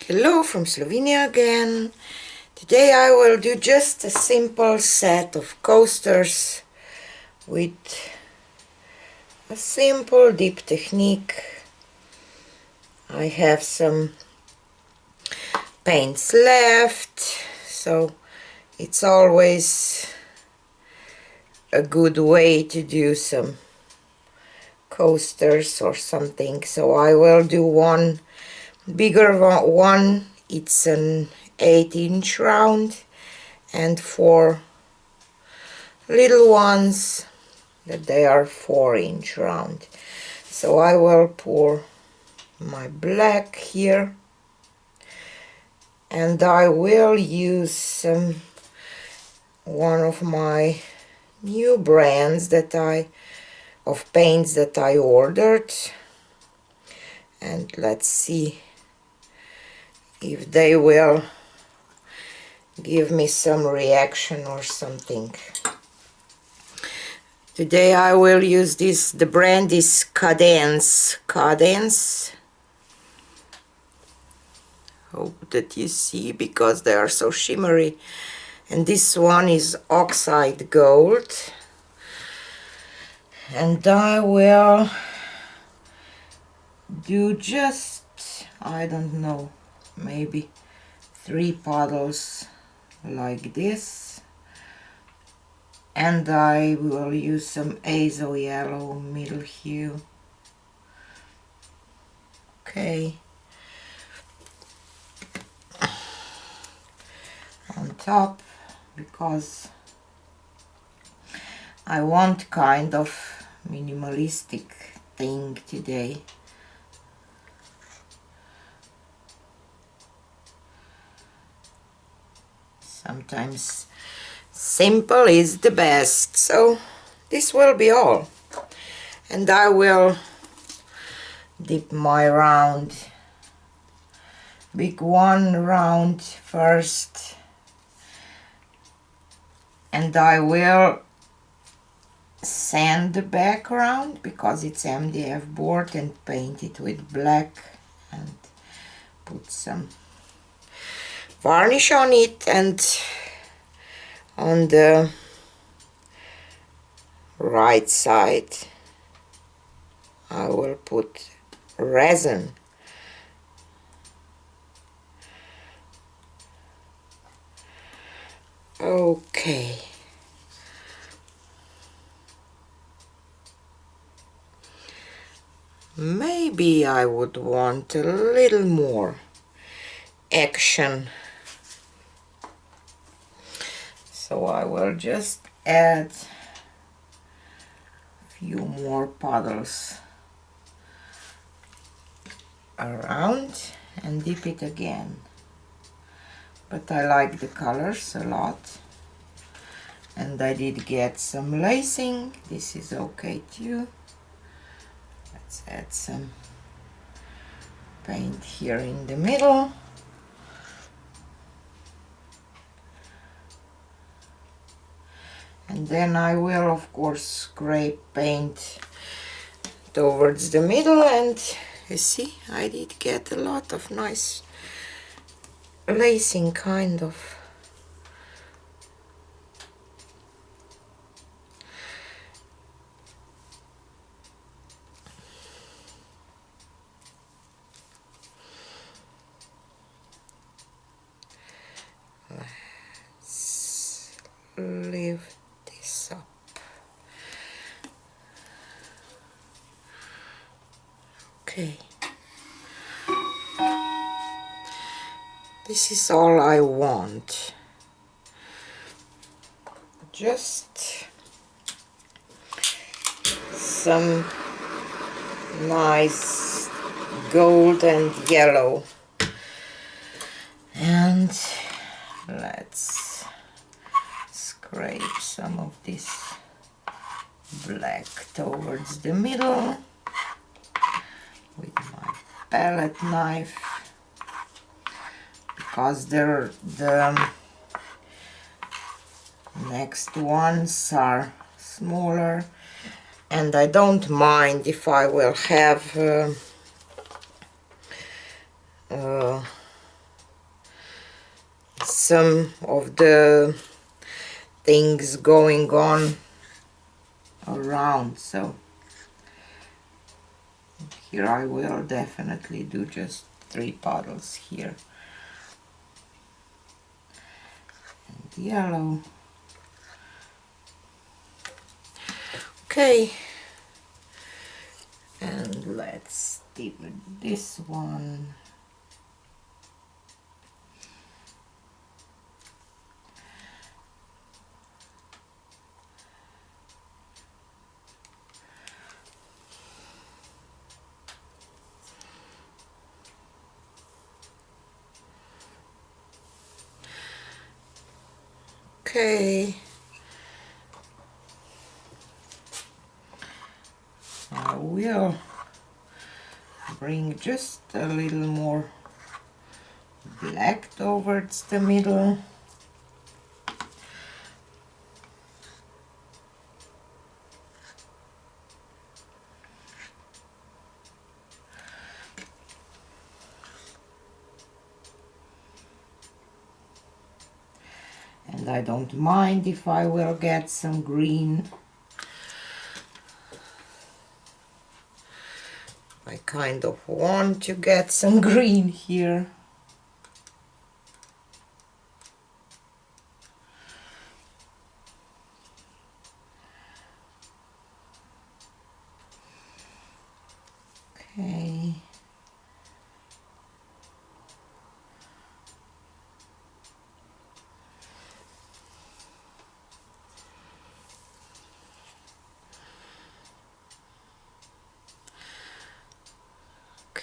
Hello from Slovenia again. Today I will do just a simple set of coasters with a simple dip technique. I have some paints left, so it's always a good way to do some coasters or something. So I will do one bigger one. It's an 8-inch round, and 4 little ones that they are 4-inch round. So I will pour my black here, and I will use one of my new brands of paints that I ordered, and let's see if they will give me some reaction or something. Today I will use this. The brand is Cadence. Hope that you see, because they are so shimmery. And this one is Oxide Gold. And I will do just, I don't know, maybe 3 puddles like this, and I will use some azo yellow middle hue. Okay, on top, because I want kind of minimalistic thing today. Sometimes simple is the best. So this will be all, and I will dip my big one round first, and I will sand the background because it's MDF board, and paint it with black and put some varnish on it. And on the right side I will put resin. Okay, maybe I would want a little more action, so I will just add a few more puddles around and dip it again. But I like the colors a lot, and I did get some lacing. This is okay too. Let's add some paint here in the middle. And then I will of course scrape paint towards the middle, and you see I did get a lot of nice lacing kind of. Let's lift this up. Okay. This is all I want. Just some nice gold and yellow. And let's scrape some of this black towards the middle with my palette knife, because the next ones are smaller, and I don't mind if I will have some of the things going on around. So here I will definitely do just 3 puddles here. And yellow. Okay. And let's do this one. Okay. I will bring just a little more black towards the middle. And I don't mind if I will get some green. I kind of want to get some green here. Okay.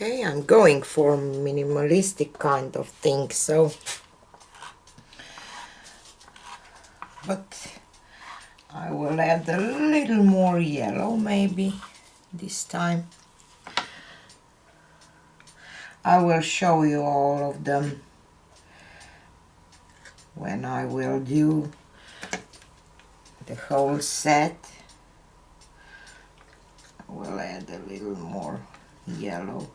Okay, I'm going for minimalistic kind of thing, so but I will add a little more yellow maybe this time. I will show you all of them when I will do the whole set. I will add a little more yellow.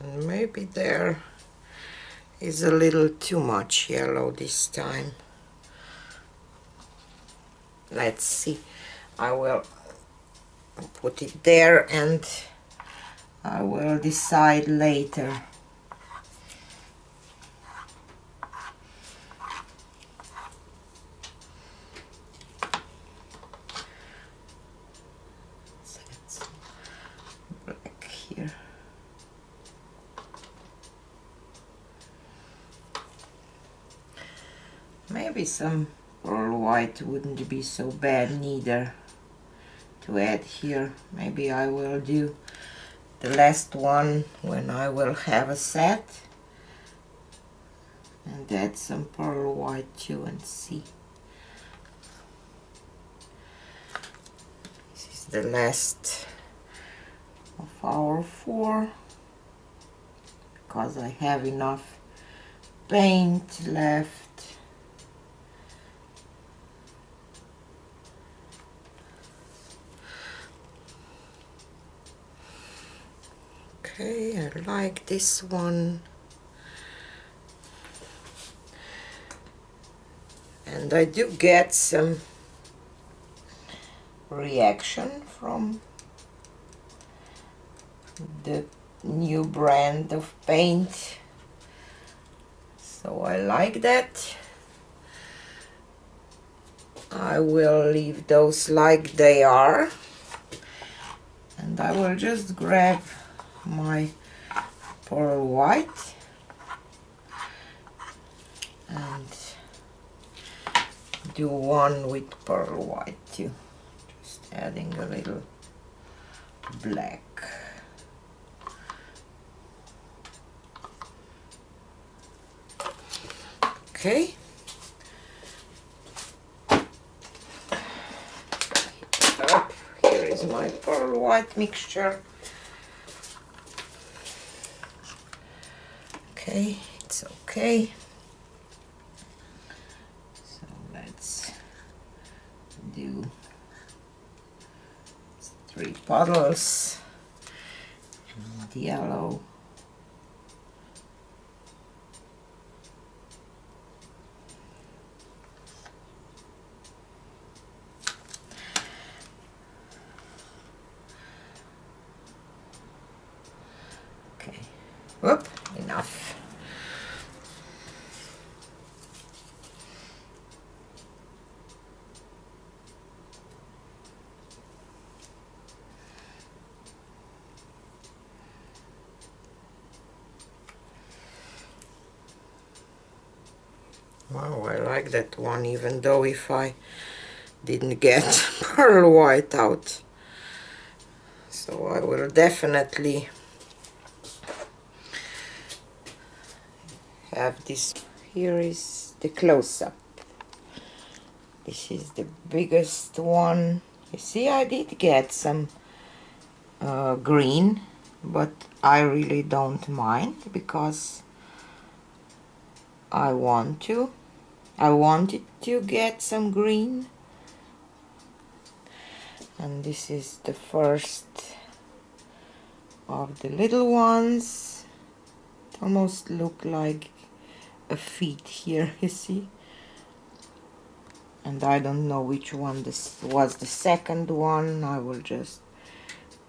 And maybe there is a little too much yellow this time. Let's see. I will put it there and I will decide later. Black here. Maybe some pearl white wouldn't be so bad neither to add here. Maybe I will do the last one when I will have a set and add some pearl white too and see. This is the last of our 4 because I have enough paint left. Okay, I like this one. And I do get some reaction from the new brand of paint. So I like that. I will leave those like they are. And I will just grab my pearl white and do one with pearl white too, just adding a little black. Okay, my pearl white mixture. Okay, it's okay. So let's do 3 puddles and yellow. Okay, whoop, enough. Wow, I like that one, even though if I didn't get pearl white out. So I will definitely have this. Here is the close-up. This is the biggest one. You see, I did get some green, but I really don't mind because I wanted to get some green. And this is the first of the little ones. It almost look like a feet here, you see. And I don't know which one this was the second one. I will just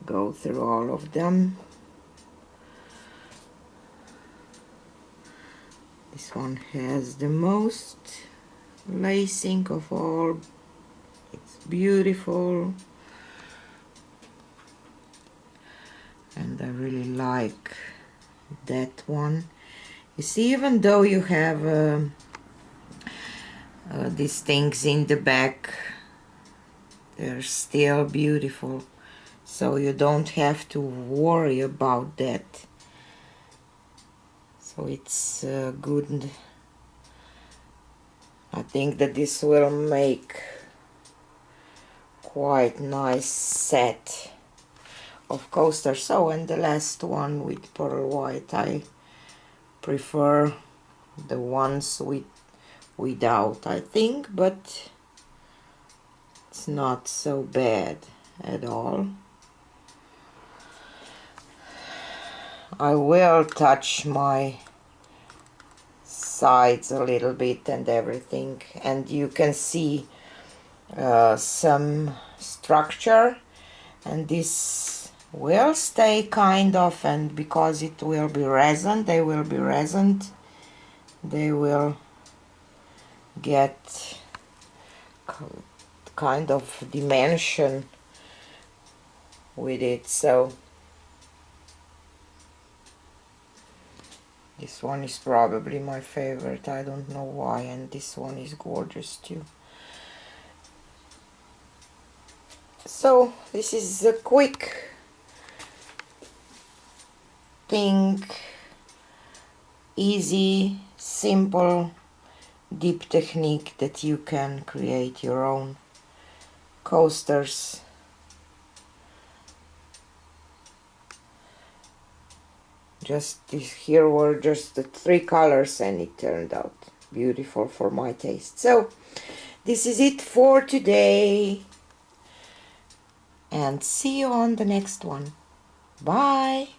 go through all of them. This one has the most lacing of all. It's beautiful. And I really like that one. You see, even though you have these things in the back, they're still beautiful, so you don't have to worry about that. So it's good. I think that this will make quite nice set of coasters. So, and the last one with pearl white, I prefer the ones without, I think, but it's not so bad at all. I will touch my sides a little bit and everything, and you can see some structure, and this will stay kind of, and because it will be resin, they will be resin, they will get kind of dimension with it. So this one is probably my favorite, I don't know why, and this one is gorgeous too. So this is a quick thing, easy, simple dip technique that you can create your own coasters. Just this, here were just the 3 colors, and it turned out beautiful for my taste. So this is it for today, and see you on the next one. Bye.